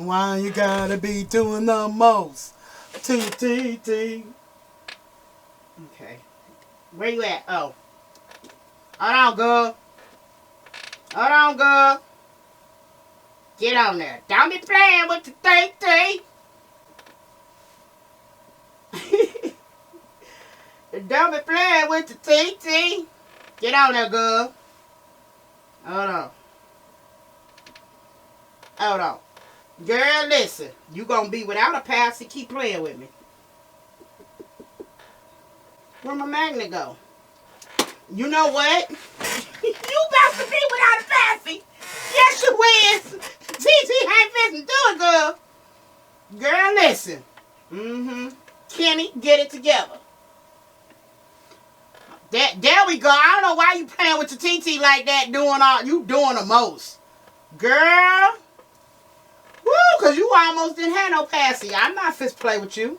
Why you gotta be doing the most? T. Okay. Where you at? Oh. Hold on, girl. Hold on, girl. Get on there. Don't be playing with the T. Don't be playing with the T. Get on there, girl. Hold on. Hold on. Girl, listen. You gonna be without a pass to keep playing with me. Where my magnet go? You know what? You about to be without a passy. Yes, you is. TT ain't fixing to do it, girl. Girl, listen. Kimmy, get it together. There we go. I don't know why you playing with the TT like that, you doing the most. Girl. Woo, because you almost didn't have no passy. I'm not fit to play with you.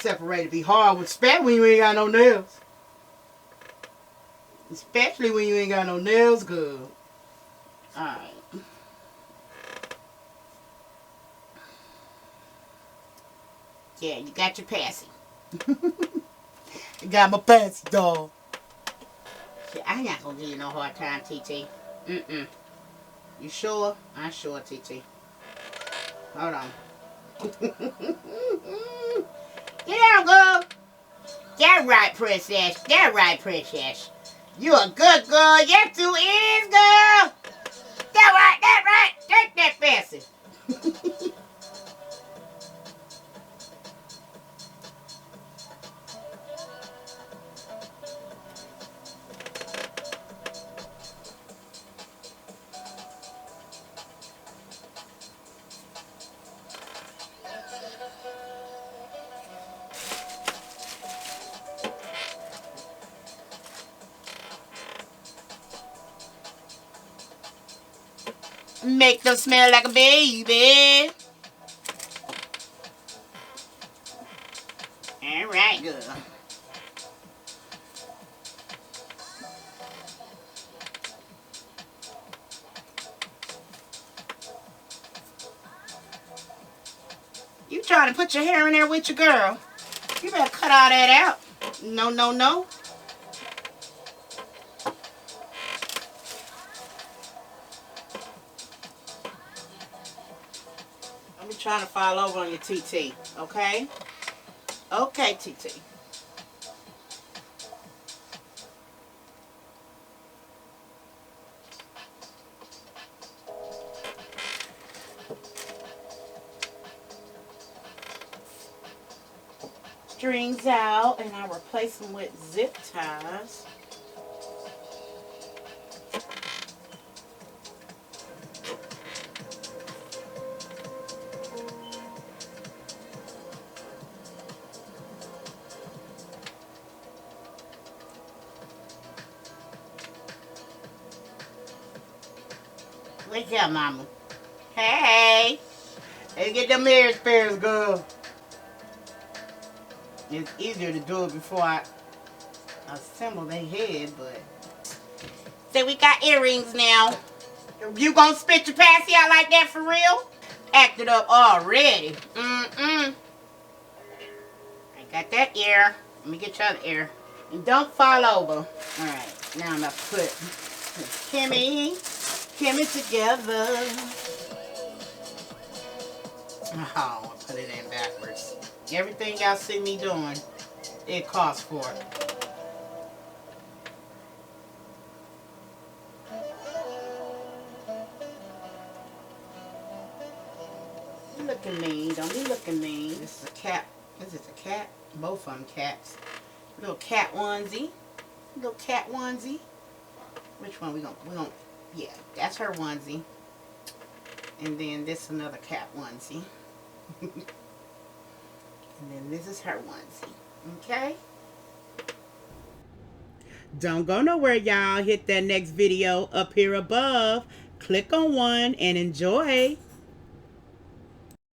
Separated be hard with especially when you ain't got no nails. Especially when you ain't got no nails, good. Alright. Yeah, you got your passy. You got my passy, dog. Yeah, I'm not gonna give you no hard time, TT. You sure? I'm sure, TT. Hold on. Get out, girl. That right, princess. That right, princess. You a good girl. Yes, you is, girl. That right. Take that fancy. Make them smell like a baby. Alright, girl. You trying to put your hair in there with your girl. You better cut all that out. No. I'm trying to fall over on your TT, okay? Okay, TT. Strings out, and I replace them with zip ties. Wake up, mama. Hey. Let's get them ear spares, girl. It's easier to do it before I assemble their head, but... So we got earrings now. You gonna spit your passy out like that for real? Acted up already. I got that ear. Let me get your other ear. And don't fall over. Alright, now I'm gonna put Kimmy together. Oh, I'll put it in backwards. Everything y'all see me doing, it costs for it. Look at me. Don't be looking mean. This is a cat. Is this a cat? Both of them cats. Little cat onesie. Little cat onesie. Which one we gonna yeah, that's her onesie. And then this another cat onesie. And then this is her onesie. Okay? Don't go nowhere, y'all. Hit that next video up here above. Click on one and enjoy.